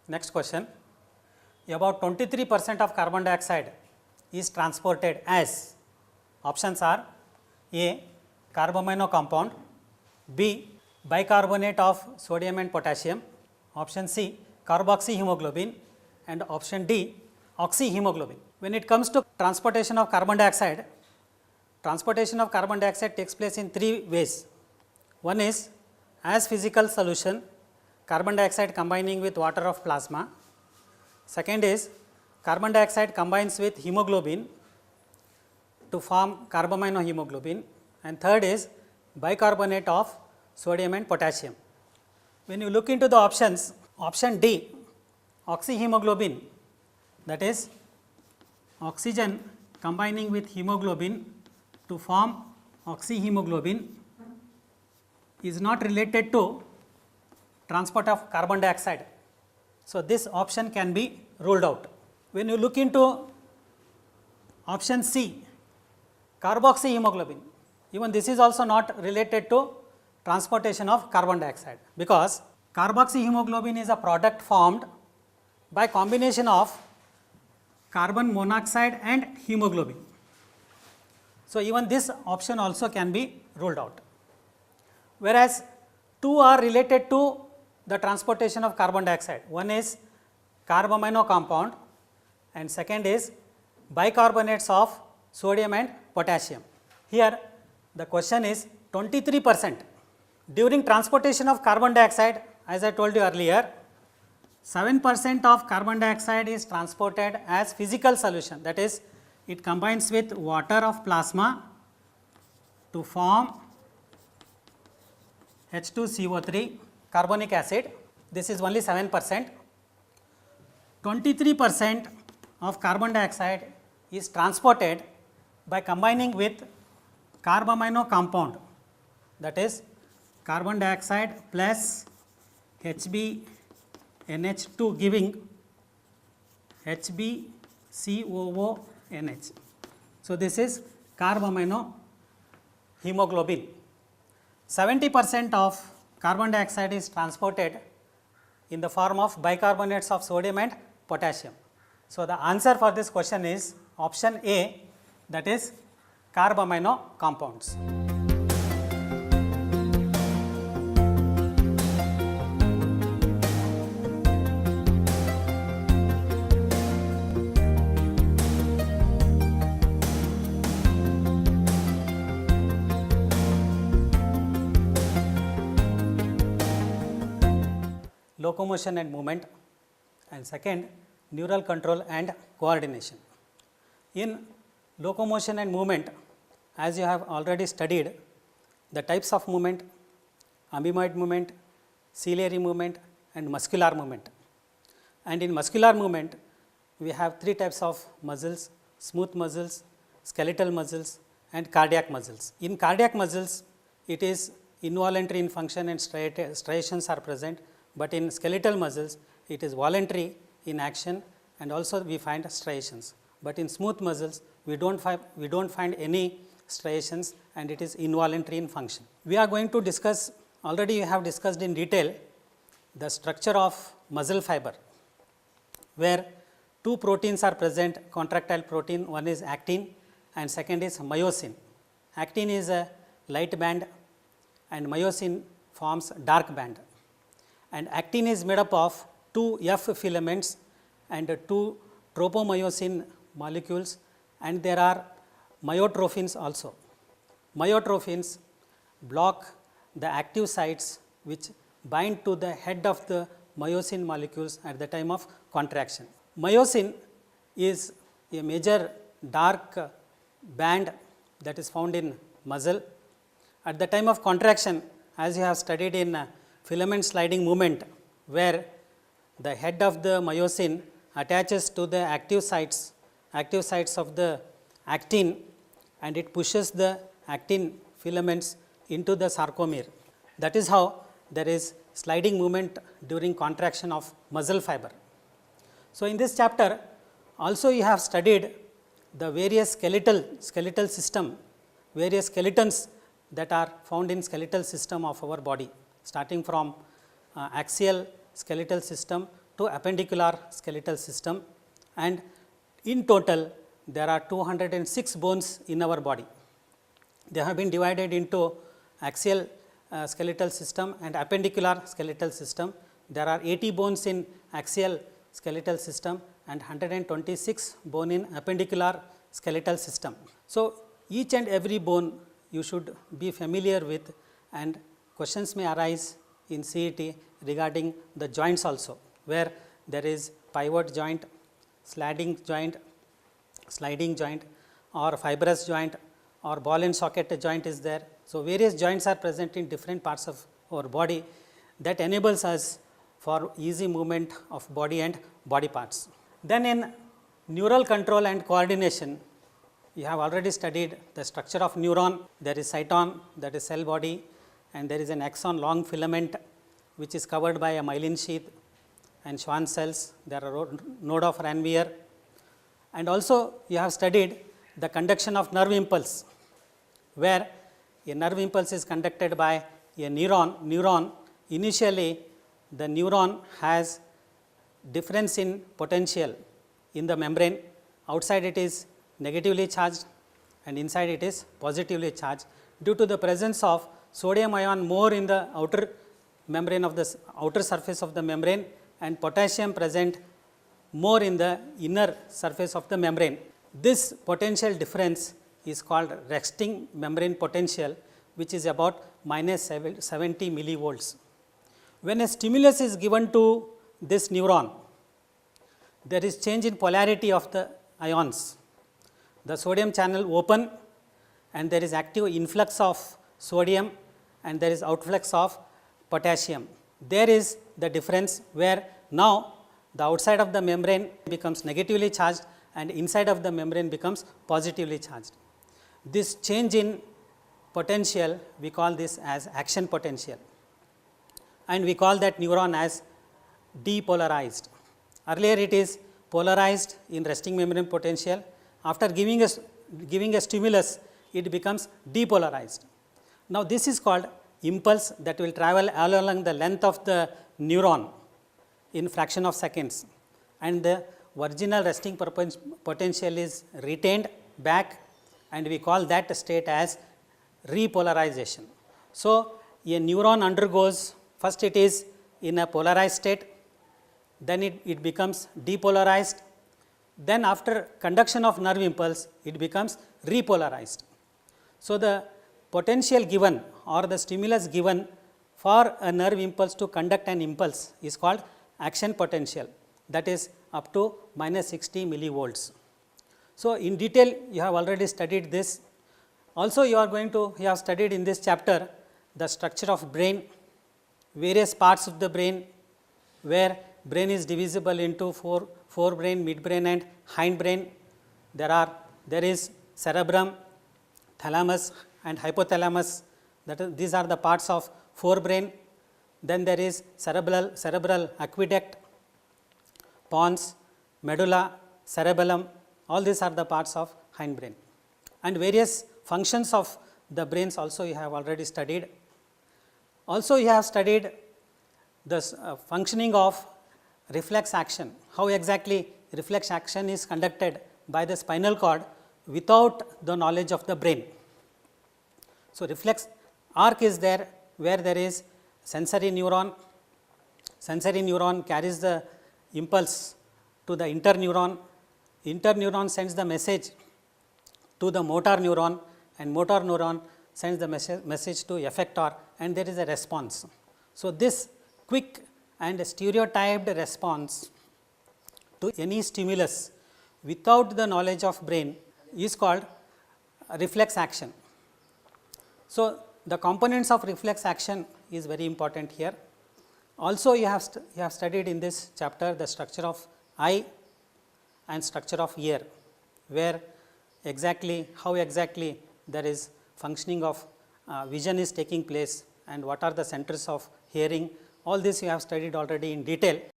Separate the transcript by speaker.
Speaker 1: Next question, about 23% of carbon dioxide is transported as, options are A. carbamino compound, B. bicarbonate of sodium and potassium, option C. carboxyhemoglobin, and option D. oxyhemoglobin. When it comes to transportation of carbon dioxide takes place in three ways. One is as physical solution, carbon dioxide combining with water of plasma. Second is carbon dioxide combines with hemoglobin to form carbaminohemoglobin, and third is bicarbonate of sodium and potassium. When you look into the options, option D, oxyhemoglobin, that is oxygen combining with hemoglobin to form oxyhemoglobin, is not related to transport of carbon dioxide. So, this option can be ruled out. When you look into option C, carboxyhemoglobin, even this is also not related to transportation of carbon dioxide, because carboxyhemoglobin is a product formed by combination of carbon monoxide and hemoglobin. So, even this option also can be ruled out, whereas two are related to the transportation of carbon dioxide. One is carbamino compound and second is bicarbonates of sodium and potassium. Here the question is 23%. During transportation of carbon dioxide, as I told you earlier, 7% of carbon dioxide is transported as physical solution, that is it combines with water of plasma to form H2CO3 carbonic acid. This is only 7%. 23% of carbon dioxide is transported by combining with carbamino compound, that is carbon dioxide plus HbNH2 giving HbCOONH. So, this is carbamino hemoglobin. 70% of carbon dioxide is transported in the form of bicarbonates of sodium and potassium. So, the answer for this question is option A, that is carbamino compounds. Locomotion and movement, and second neural control and coordination. In locomotion and movement, as you have already studied the types of movement, amoeboid movement, ciliary movement and muscular movement. And in muscular movement, we have three types of muscles: smooth muscles, skeletal muscles and cardiac muscles. In cardiac muscles, it is involuntary in function and striations are present, but in skeletal muscles it is voluntary in action and also we find striations, but in smooth muscles we do not find any striations and it is involuntary in function. We are going to discuss, already we have discussed in detail the structure of muscle fiber, where two proteins are present, contractile protein, one is actin and second is myosin. Actin is a light band and myosin forms dark band, and actin is made up of two F filaments and two tropomyosin molecules, and there are myotrophins also. Myotrophins block the active sites which bind to the head of the myosin molecules at the time of contraction. Myosin is a major dark band that is found in muscle. At the time of contraction, as you have studied in filament sliding movement, where the head of the myosin attaches to the active sites of the actin and it pushes the actin filaments into the sarcomere. That is how there is sliding movement during contraction of muscle fiber. So, in this chapter also you have studied the various skeletal system, various skeletons that are found in skeletal system of our body, starting from axial skeletal system to appendicular skeletal system, and in total there are 206 bones in our body. They have been divided into axial skeletal system and appendicular skeletal system. There are 80 bones in axial skeletal system and 126 bone in appendicular skeletal system. So, each and every bone you should be familiar with, and questions may arise in CET regarding the joints also, where there is pivot joint, sliding joint, or fibrous joint, or ball and socket joint is there. So, various joints are present in different parts of our body that enables us for easy movement of body and body parts. Then in neural control and coordination, you have already studied the structure of neuron. There is cyton, that is cell body, and there is an axon long filament which is covered by a myelin sheath, and Schwann cells, there are node of Ranvier, and also you have studied the conduction of nerve impulse, where a nerve impulse is conducted by a neuron. Initially the neuron has difference in potential in the membrane. Outside it is negatively charged and inside it is positively charged due to the presence of sodium ion more in the outer membrane of the outer surface of the membrane, and potassium present more in the inner surface of the membrane. This potential difference is called resting membrane potential, which is about minus 70 millivolts. When a stimulus is given to this neuron, there is change in polarity of the ions. The sodium channel open and there is active influx of sodium and there is outflux of potassium. There is the difference where now the outside of the membrane becomes negatively charged and inside of the membrane becomes positively charged. This change in potential, we call this as action potential, and we call that neuron as depolarized. Earlier it is polarized in resting membrane potential. After giving a stimulus, it becomes depolarized. Now, this is called impulse that will travel all along the length of the neuron in fraction of seconds, and the original resting potential is retained back, and we call that state as repolarization. So, a neuron undergoes, first it is in a polarized state, then it becomes depolarized, then after conduction of nerve impulse it becomes repolarized. So, the potential given or the stimulus given for a nerve impulse to conduct an impulse is called action potential, that is up to minus 60 millivolts. So, in detail you have already studied this. Also you have studied in this chapter the structure of brain, various parts of the brain, where brain is divisible into forebrain, midbrain and hindbrain. There is cerebrum, thalamus and hypothalamus, these are the parts of forebrain. Then there is cerebral aqueduct, pons, medulla, cerebellum, all these are the parts of hindbrain, and various functions of the brains also you have already studied. Also you have studied the functioning of reflex action, how exactly reflex action is conducted by the spinal cord without the knowledge of the brain. So, reflex arc is there where there is sensory neuron carries the impulse to the interneuron sends the message to the motor neuron, and motor neuron sends the message to effector, and there is a response. So, this quick and stereotyped response to any stimulus without the knowledge of brain is called reflex action. So, the components of reflex action is very important here. Also you have studied in this chapter the structure of eye and structure of ear, where how exactly there is functioning of vision is taking place and what are the centers of hearing. All this you have studied already in detail.